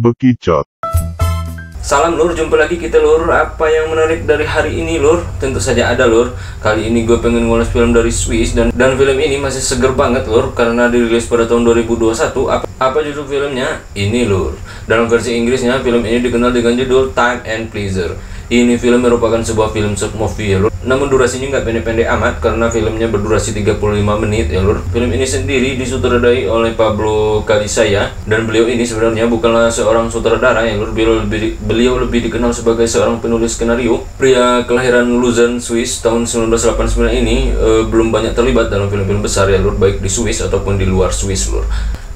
Bekicot. Salam lur, jumpa lagi kita lur. Apa yang menarik dari hari ini lur? Tentu saja ada lur. Kali ini gue pengen ngulas film dari Swiss dan film ini masih seger banget lur karena dirilis pada tahun 2021. Apa judul filmnya? Ini lur. Dalam versi Inggrisnya film ini dikenal dengan judul Time and Pleasure. Ini film merupakan sebuah film short movie ya lur. Namun durasinya nggak pendek-pendek amat karena filmnya berdurasi 35 menit ya lur. Film ini sendiri disutradai oleh Pablo Calisaya dan beliau ini sebenarnya bukanlah seorang sutradara ya lur. Beliau lebih dikenal sebagai seorang penulis skenario. Pria kelahiran Luzern, Swiss tahun 1989 ini belum banyak terlibat dalam film-film besar ya lur, baik di Swiss ataupun di luar Swiss lur.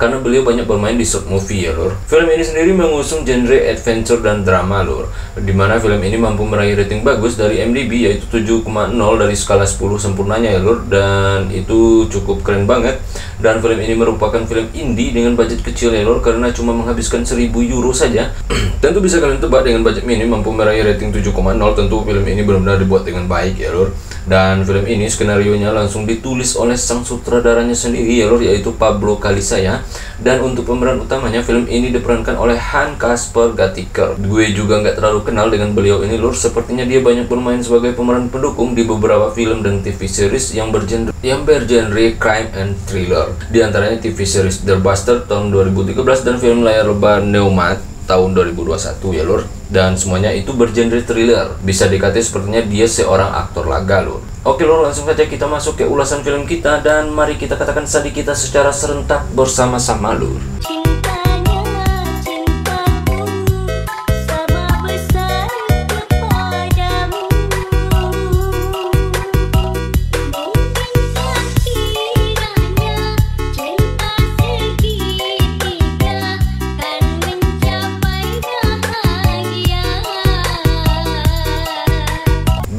Karena beliau banyak bermain di short movie ya lur. Film ini sendiri mengusung genre adventure dan drama lur, dimana film ini mampu meraih rating bagus dari IMDb yaitu 7,0 dari skala 10 sempurnanya ya lur, dan itu cukup keren banget. Dan film ini merupakan film indie dengan budget kecil ya lur, karena cuma menghabiskan 1000 euro saja. Tentu bisa kalian tebak dengan budget minim mampu meraih rating 7,0, tentu film ini benar-benar dibuat dengan baik ya lur. Dan film ini skenarionya langsung ditulis oleh sang sutradaranya sendiri ya lur, yaitu Pablo Calisaya. Dan untuk pemeran utamanya film ini diperankan oleh Hans-Kasper Gattiker. Gue juga nggak terlalu kenal dengan beliau ini lur, sepertinya dia banyak bermain sebagai pemeran pendukung di beberapa film dan TV series yang bergenre crime and thriller. Di antaranya TV series The Bastard tahun 2013 dan film layar lebar Neumat tahun 2021 ya lur. Dan semuanya itu bergenre thriller. Bisa dikatakan sepertinya dia seorang aktor laga lur. Oke lur, langsung saja kita masuk ke ulasan film kita dan mari kita katakan sandi kita secara serentak bersama-sama lur.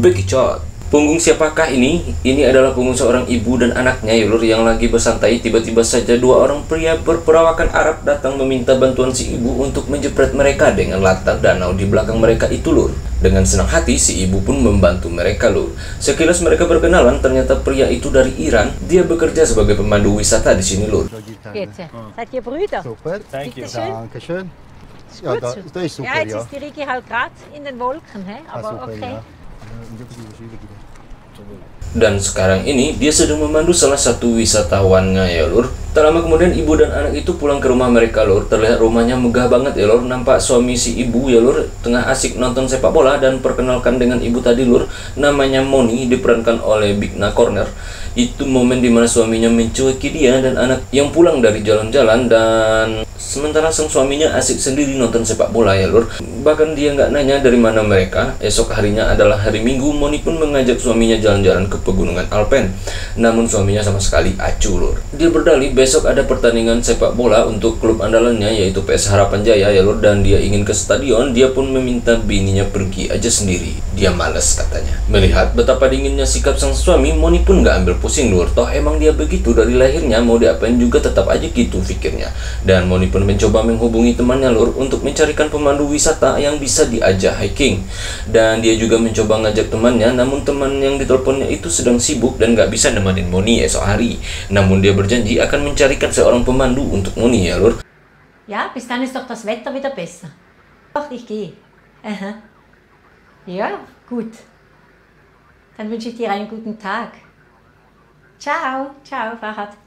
Bekicot. Punggung siapakah ini? Ini adalah punggung seorang ibu dan anaknya ya lur, yang lagi bersantai. Tiba-tiba saja dua orang pria berperawakan Arab datang meminta bantuan si ibu untuk menjepret mereka dengan latar danau di belakang mereka itu lur. Dengan senang hati si ibu pun membantu mereka lur. Sekilas mereka berkenalan, ternyata pria itu dari Iran. Dia bekerja sebagai pemandu wisata di sini lur. Bitte. Seid ihr Brüder? Super, Bitte schön. Dankeschön. Ist Ja, gut so. da ist super, Ja, jetzt ja. ist die Rigi halt gerade in den Wolken, hä? Aber super, okay. ja. Dan sekarang ini dia sedang memandu salah satu wisatawannya ya lur. Tak lama kemudian ibu dan anak itu pulang ke rumah mereka lur. Terlihat rumahnya megah banget ya lur. Nampak suami si ibu ya lur tengah asik nonton sepak bola dan perkenalkan dengan ibu tadi lur. Namanya Moni, diperankan oleh Bigna Corner. Itu momen dimana suaminya mencueki dia dan anak yang pulang dari jalan-jalan, dan sementara sang suaminya asik sendiri nonton sepak bola ya lur. Bahkan dia nggak nanya dari mana mereka. Esok harinya adalah hari Minggu. Moni pun mengajak suaminya jalan-jalan ke pegunungan Alpen. Namun suaminya sama sekali acuh lur. Dia berdalih besok ada pertandingan sepak bola untuk klub andalannya yaitu PS Harapan Jaya ya lur, dan dia ingin ke stadion. Dia pun meminta bininya pergi aja sendiri. Dia males katanya. Melihat betapa dinginnya sikap sang suami, Moni pun nggak ambil pusing lur. Toh emang dia begitu dari lahirnya, mau diapain juga tetap aja gitu pikirnya. Dan Moni pun mencoba menghubungi temannya lur untuk mencarikan pemandu wisata yang bisa diajak hiking. Dan dia juga mencoba ngajak temannya, namun teman yang diteleponnya itu sedang sibuk dan nggak bisa nemenin Moni esok hari. Namun dia berjanji akan mencarikan seorang pemandu untuk Moni ya lur. Ja, bis dann ist doch das Wetter wieder besser. Ach, ich gehe. Aha. Ja, gut. Dann wünsche ich dir einen guten Tag. Ciao, ciao, Farhad.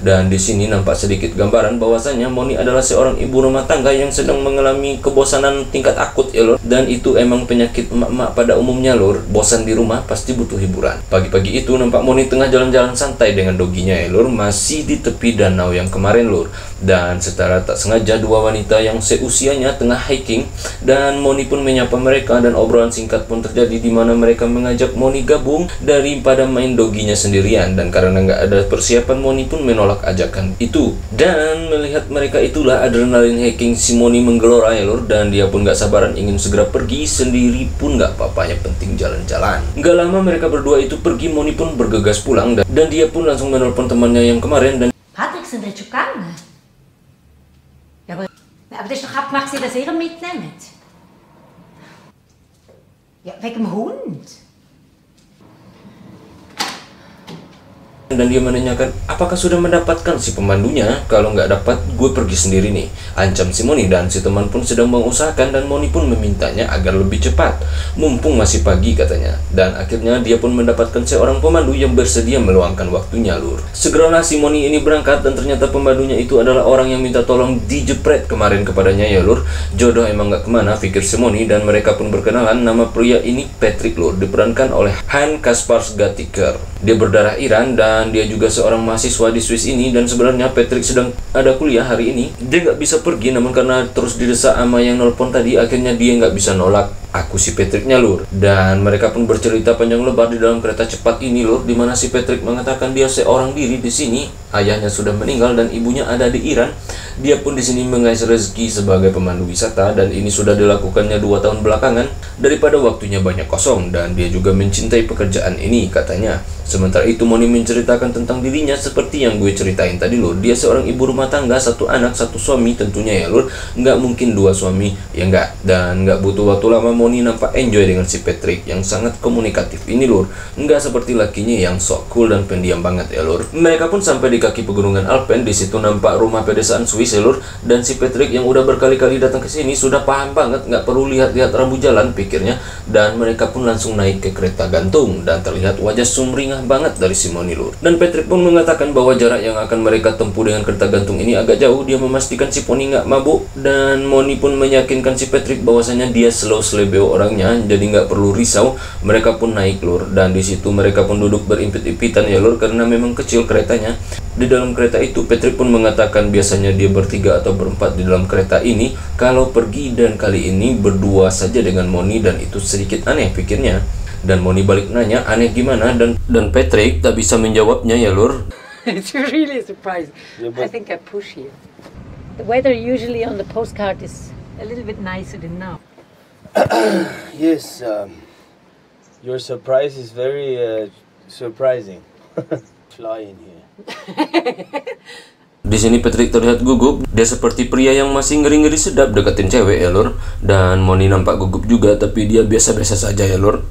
Dan di sini nampak sedikit gambaran bahwasanya Moni adalah seorang ibu rumah tangga yang sedang mengalami kebosanan tingkat akut ya lur. Dan itu emang penyakit emak-emak pada umumnya lur. Bosan di rumah pasti butuh hiburan. Pagi-pagi itu nampak Moni tengah jalan-jalan santai dengan doginya ya lur, masih di tepi danau yang kemarin lur. Dan secara tak sengaja dua wanita yang seusianya tengah hiking, dan Moni pun menyapa mereka dan obrolan singkat pun terjadi di mana mereka mengajak Moni gabung daripada main doginya sendirian. Dan karena nggak ada persiapan, Moni pun menolak ajakan itu. Dan melihat mereka itulah adrenalin hiking si Moni menggelora ya lur, dan dia pun nggak sabaran ingin segera pergi sendiri pun nggak apa-apa, yang penting jalan-jalan. Nggak lama mereka berdua itu pergi, Moni pun bergegas pulang dan dia pun langsung menelpon temannya yang kemarin dan Patrick, sind jetzt schon gegangen? Ja, aber das ist doch abgemacht, dass ihr ihn mitnehmt. Ja, wegen dem Hund. dan dia menanyakan apakah sudah mendapatkan si pemandunya. Kalau nggak dapat, gue pergi sendiri nih, ancam si Moni. Dan si teman pun sedang mengusahakan dan Moni pun memintanya agar lebih cepat, mumpung masih pagi katanya. Dan akhirnya dia pun mendapatkan seorang pemandu yang bersedia meluangkan waktunya, lur. Segeralah si Moni ini berangkat dan ternyata pemandunya itu adalah orang yang minta tolong dijepret kemarin kepadanya ya, lur. Jodoh emang nggak kemana, pikir si Moni, dan mereka pun berkenalan. Nama pria ini Patrick, lur, diperankan oleh Han Kaspersgatiker. Dia berdarah Iran dan dia juga seorang mahasiswa di Swiss ini. Dan sebenarnya Patrick sedang ada kuliah hari ini. Dia nggak bisa pergi, namun karena terus didesak sama yang nelpon tadi, akhirnya dia nggak bisa nolak aku si Patricknya, lur. Dan mereka pun bercerita panjang lebar di dalam kereta cepat ini, lur, dimana si Patrick mengatakan dia seorang diri di sini. Ayahnya sudah meninggal dan ibunya ada di Iran. Dia pun di sini mengais rezeki sebagai pemandu wisata, dan ini sudah dilakukannya 2 tahun belakangan daripada waktunya banyak kosong. Dan dia juga mencintai pekerjaan ini katanya. Sementara itu Moni menceritakan tentang dirinya seperti yang gue ceritain tadi, lur. Dia seorang ibu rumah tangga, 1 anak, 1 suami tentunya ya, lur. Nggak mungkin 2 suami, ya nggak. Dan nggak butuh waktu lama Moni nampak enjoy dengan si Patrick yang sangat komunikatif ini, lur. Nggak seperti lakinya yang sok cool dan pendiam banget ya, lur. Mereka pun sampai di kaki pegunungan Alpen. Di situ nampak rumah pedesaan Swiss ya, lur. Dan si Patrick yang udah berkali-kali datang ke sini sudah paham banget, nggak perlu lihat-lihat rambu jalan pikirnya. Dan mereka pun langsung naik ke kereta gantung dan terlihat wajah sumringah banget dari si Moni, lur. Dan Patrick pun mengatakan bahwa jarak yang akan mereka tempuh dengan kereta gantung ini agak jauh. Dia memastikan si Moni nggak mabuk, dan Moni pun meyakinkan si Patrick bahwasanya dia slow slebeo orangnya, jadi nggak perlu risau. Mereka pun naik, lur, dan di situ mereka pun duduk berimpit-impitan ya, lur, karena memang kecil keretanya. Di dalam kereta itu Patrick pun mengatakan biasanya dia bertiga atau berempat di dalam kereta ini kalau pergi, dan kali ini berdua saja dengan Moni, dan itu sedikit aneh pikirnya. Dan Moni balik nanya aneh gimana, dan Patrick tak bisa menjawabnya ya, lur. It's really a surprise. Yeah, I think I push here. The weather usually on the postcard is a little bit nicer than now. Yes, your surprise is very surprising. Fly in here. Di sini Patrick terlihat gugup. Dia seperti pria yang masih ngeri-ngeri sedap deketin cewek ya, lur. Dan Moni nampak gugup juga, tapi dia biasa-biasa saja ya, lur.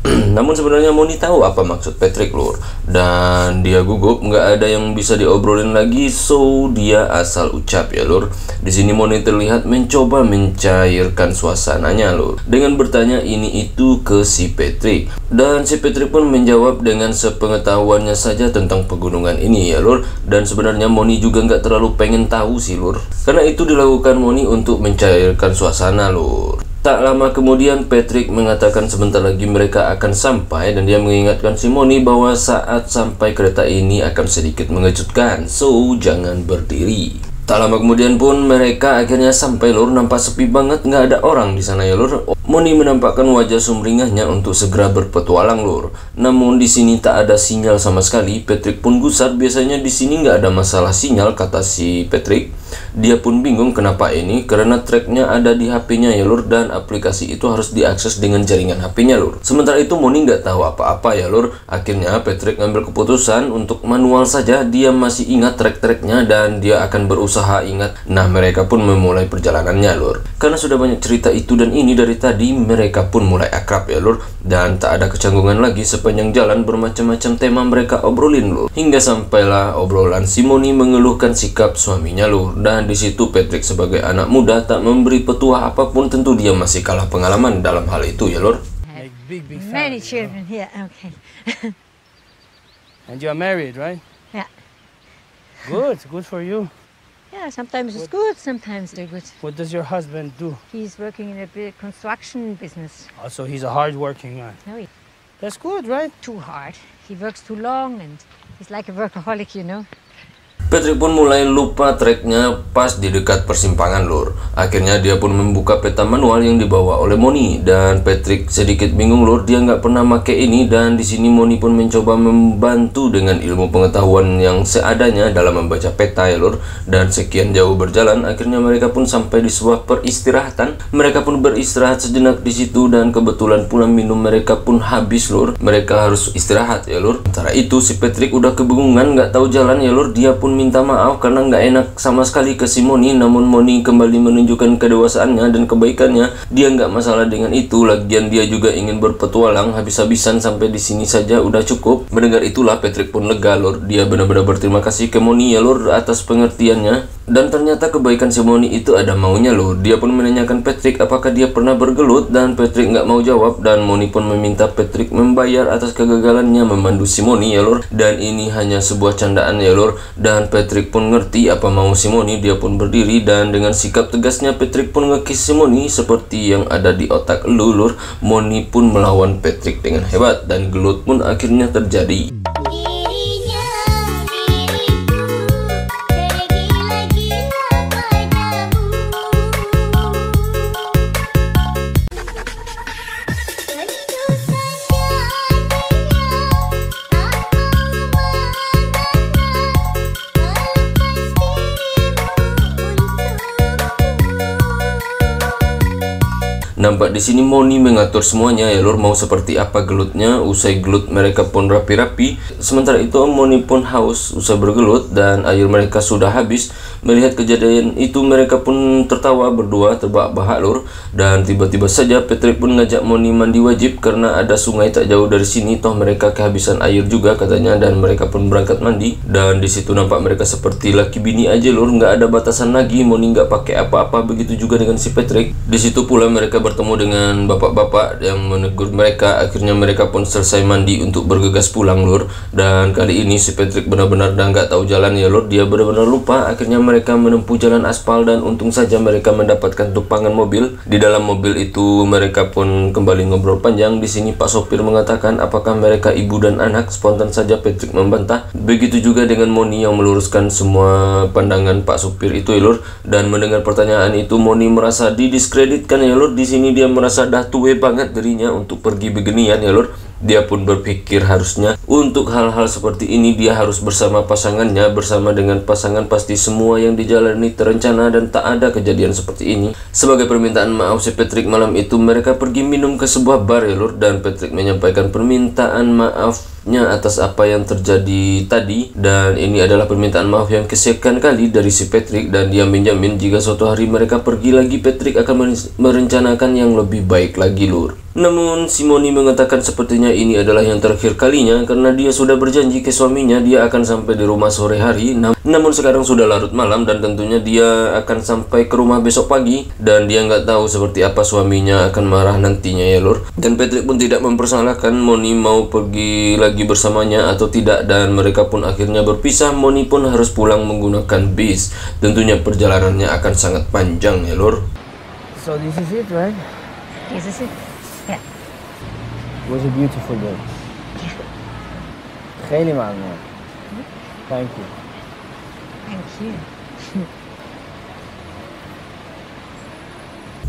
Namun sebenarnya Moni tahu apa maksud Patrick, lur. Dan dia gugup, nggak ada yang bisa diobrolin lagi, so dia asal ucap ya, lur. Di sini Moni terlihat mencoba mencairkan suasananya, lur, dengan bertanya ini itu ke si Patrick. Dan si Patrick pun menjawab dengan sepengetahuannya saja tentang pegunungan ini ya, lur. Dan sebenarnya Moni juga nggak terlalu pengen tahu sih, lur, karena itu dilakukan Moni untuk mencairkan suasana, lur. Tak lama kemudian Patrick mengatakan sebentar lagi mereka akan sampai, dan dia mengingatkan si Moni bahwa saat sampai kereta ini akan sedikit mengejutkan, so jangan berdiri. Tak lama kemudian pun mereka akhirnya sampai, lur. Nampak sepi banget, nggak ada orang di sana ya, lur. Moni menampakkan wajah sumringahnya untuk segera berpetualang, lur. Namun di sini tak ada sinyal sama sekali. Patrick pun gusar, biasanya di sini nggak ada masalah sinyal, kata si Patrick. Dia pun bingung kenapa ini, karena tracknya ada di HP-nya ya, lur, dan aplikasi itu harus diakses dengan jaringan HP-nya, lur. Sementara itu Moni nggak tahu apa-apa ya, lur. Akhirnya Patrick ngambil keputusan untuk manual saja. Dia masih ingat track-tracknya dan dia akan berusaha ingat. Nah, mereka pun memulai perjalanannya, lur. Karena sudah banyak cerita itu dan ini dari tadi, mereka pun mulai akrab ya, lur. Dan tak ada kecanggungan lagi sepanjang jalan, bermacam-macam tema mereka obrolin, lur. Hingga sampailah obrolan si Moni mengeluhkan sikap suaminya, lur. Dan di situ Patrick sebagai anak muda tak memberi petuah apapun, tentu dia masih kalah pengalaman dalam hal itu ya, lur. Like big Many family. children here, okay. And you are married, right? Yeah. Good for you. Yeah, sometimes it's good, sometimes they're good. What does your husband do? He's working in a big construction business. Also, he's a hard-working man. No, he's That's good, right? too hard. He works too long and he's like a workaholic, you know. Patrick pun mulai lupa treknya pas di dekat persimpangan, lur. Akhirnya dia pun membuka peta manual yang dibawa oleh Moni, dan Patrick sedikit bingung, lur. Dia nggak pernah make ini, dan di sini Moni pun mencoba membantu dengan ilmu pengetahuan yang seadanya dalam membaca peta ya, lur. Dan sekian jauh berjalan, akhirnya mereka pun sampai di sebuah peristirahatan. Mereka pun beristirahat sejenak di situ, dan kebetulan pula minum mereka pun habis, lur. Mereka harus istirahat ya, lur. Sementara itu si Patrick udah kebingungan, nggak tahu jalan ya, lur. Dia pun minta maaf karena nggak enak sama sekali ke si Moni. Namun Moni kembali menunjukkan kedewasaannya dan kebaikannya. Dia nggak masalah dengan itu. Lagian dia juga ingin berpetualang habis-habisan, sampai di sini saja udah cukup. Mendengar itulah Patrick pun lega lur. Dia benar-benar berterima kasih ke Moni ya lur atas pengertiannya. Dan ternyata kebaikan si Moni itu ada maunya lur. Dia pun menanyakan Patrick apakah dia pernah bergelut, dan Patrick nggak mau jawab. Dan Moni pun meminta Patrick membayar atas kegagalannya memandu si Moni ya lur. Dan ini hanya sebuah candaan ya lur. Dan Patrick pun ngerti apa mau si Moni. Dia pun berdiri dan dengan sikap tegasnya Patrick pun ngekis si Moni seperti yang ada di otak lu lur. Moni pun melawan Patrick dengan hebat dan gelut pun akhirnya terjadi. Nampak di sini Moni mengatur semuanya ya lur, mau seperti apa gelutnya. Usai gelut mereka pun rapi-rapi. Sementara itu Moni pun haus usai bergelut dan air mereka sudah habis. Melihat kejadian itu mereka pun tertawa berdua terbahak-bahak lur. Dan tiba-tiba saja Patrick pun ngajak Moni mandi wajib karena ada sungai tak jauh dari sini. Toh mereka kehabisan air juga katanya, dan mereka pun berangkat mandi. Dan di situ nampak mereka seperti laki bini aja lur, nggak ada batasan lagi. Moni nggak pakai apa-apa, begitu juga dengan si Patrick. Di situ pula mereka bertemu dengan bapak-bapak yang menegur mereka. Akhirnya mereka pun selesai mandi untuk bergegas pulang lur. Dan kali ini si Patrick benar-benar dah nggak tahu jalan ya lur. Dia benar-benar lupa. Akhirnya mereka menempuh jalan aspal dan untung saja mereka mendapatkan tumpangan mobil. Di dalam mobil itu mereka pun kembali ngobrol panjang. Di sini Pak sopir mengatakan apakah mereka ibu dan anak. Spontan saja Patrick membantah. Begitu juga dengan Moni yang meluruskan semua pandangan Pak sopir itu ya lur. Dan mendengar pertanyaan itu Moni merasa didiskreditkan ya lur. Di sini dia merasa dah tua banget dirinya untuk pergi beginian ya lur. Dia pun berpikir harusnya untuk hal-hal seperti ini dia harus bersama pasangannya. Bersama dengan pasangan pasti semua yang dijalani terencana dan tak ada kejadian seperti ini. Sebagai permintaan maaf si Patrick malam itu mereka pergi minum ke sebuah bar ya lur. Dan Patrick menyampaikan permintaan maafnya atas apa yang terjadi tadi. Dan ini adalah permintaan maaf yang kesekian kali dari si Patrick. Dan dia menjamin jika suatu hari mereka pergi lagi, Patrick akan merencanakan yang lebih baik lagi lur. Namun si Moni mengatakan sepertinya ini adalah yang terakhir kalinya karena dia sudah berjanji ke suaminya dia akan sampai di rumah sore hari. Namun sekarang sudah larut malam dan tentunya dia akan sampai ke rumah besok pagi. Dan dia nggak tahu seperti apa suaminya akan marah nantinya ya lur. Dan Patrick pun tidak mempersalahkan Moni mau pergi lagi bersamanya atau tidak. Dan mereka pun akhirnya berpisah. Moni pun harus pulang menggunakan bis. Tentunya perjalanannya akan sangat panjang ya lur. So this is it, right? This is it. Yeah. It was a beautiful day. خیلی ممنون. Thank you. Thank you.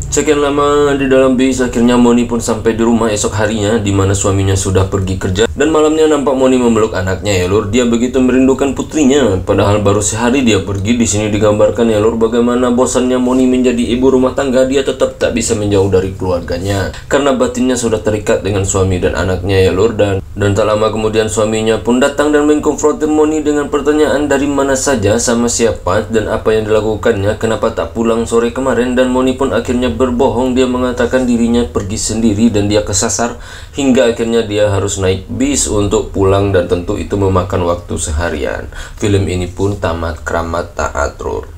Sekian lama di dalam bis, akhirnya Moni pun sampai di rumah esok harinya, di mana suaminya sudah pergi kerja. Dan malamnya nampak Moni memeluk anaknya ya lur. Dia begitu merindukan putrinya, padahal baru sehari dia pergi. Di sini digambarkan ya lur bagaimana bosannya Moni menjadi ibu rumah tangga. Dia tetap tak bisa menjauh dari keluarganya karena batinnya sudah terikat dengan suami dan anaknya ya lur. Dan tak lama kemudian suaminya pun datang dan mengkonfrontir Moni dengan pertanyaan dari mana saja, sama siapa, dan apa yang dilakukannya, kenapa tak pulang sore kemarin. Dan Moni pun akhirnya berbohong. Dia mengatakan dirinya pergi sendiri dan dia kesasar hingga akhirnya dia harus naik bis untuk pulang, dan tentu itu memakan waktu seharian. Film ini pun tamat keramat tak atur.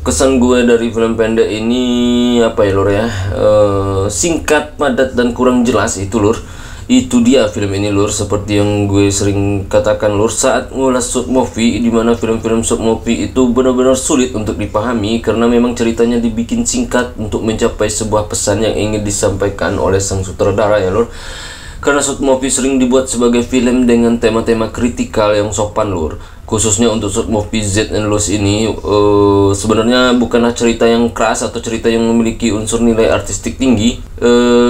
Kesan gue dari film pendek ini apa ya lur ya, singkat, padat, dan kurang jelas itu lur. Itu dia film ini lur, seperti yang gue sering katakan lur saat ngulas short movie, dimana film-film short movie itu benar-benar sulit untuk dipahami karena memang ceritanya dibikin singkat untuk mencapai sebuah pesan yang ingin disampaikan oleh sang sutradara ya lur. Karena short movie sering dibuat sebagai film dengan tema-tema kritikal yang sopan lur. Khususnya untuk short movie Z and Lost ini sebenarnya bukanlah cerita yang keras atau cerita yang memiliki unsur nilai artistik tinggi.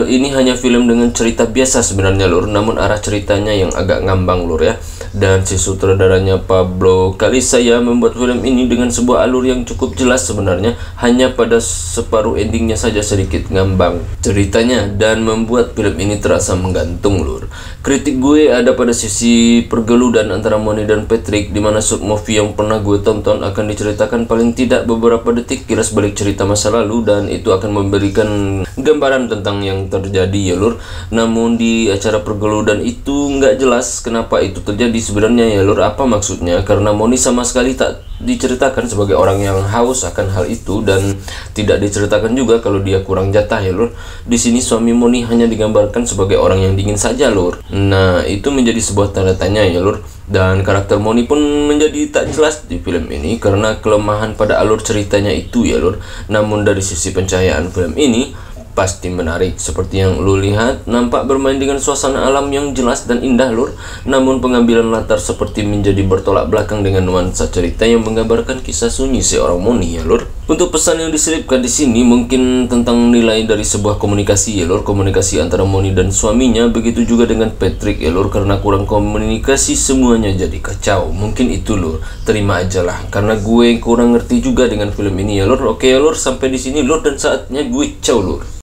Ini hanya film dengan cerita biasa sebenarnya lur, namun arah ceritanya yang agak ngambang lur ya. Dan si sutradaranya Pablo Calisaya membuat film ini dengan sebuah alur yang cukup jelas sebenarnya. Hanya pada separuh endingnya saja sedikit ngambang ceritanya dan membuat film ini terasa menggantung lur. Kritik gue ada pada sisi pergeludan antara Moni dan Patrick, di mana short movie yang pernah gue tonton akan diceritakan paling tidak beberapa detik kilas balik cerita masa lalu, dan itu akan memberikan gambaran tentang yang terjadi ya lur. Namun di acara pergeludan itu nggak jelas kenapa itu terjadi sebenarnya ya lur, apa maksudnya, karena Moni sama sekali tak diceritakan sebagai orang yang haus akan hal itu, dan tidak diceritakan juga kalau dia kurang jatah ya lur. Di sini suami Moni hanya digambarkan sebagai orang yang dingin saja lur. Nah, itu menjadi sebuah tanda tanya ya lur. Dan karakter Moni pun menjadi tak jelas di film ini karena kelemahan pada alur ceritanya itu ya lur. Namun dari sisi pencahayaan film ini pasti menarik. Seperti yang lu lihat, nampak bermain dengan suasana alam yang jelas dan indah lur. Namun pengambilan latar seperti menjadi bertolak belakang dengan nuansa cerita yang menggambarkan kisah sunyi seorang Moni ya lur. Untuk pesan yang diselipkan di sini mungkin tentang nilai dari sebuah komunikasi ya lur, komunikasi antara Moni dan suaminya, begitu juga dengan Patrick ya lur, karena kurang komunikasi semuanya jadi kacau. Mungkin itu lur, terima aja lah karena gue kurang ngerti juga dengan film ini ya lur. Oke ya lur, sampai di sini lur, dan saatnya gue ciao lur.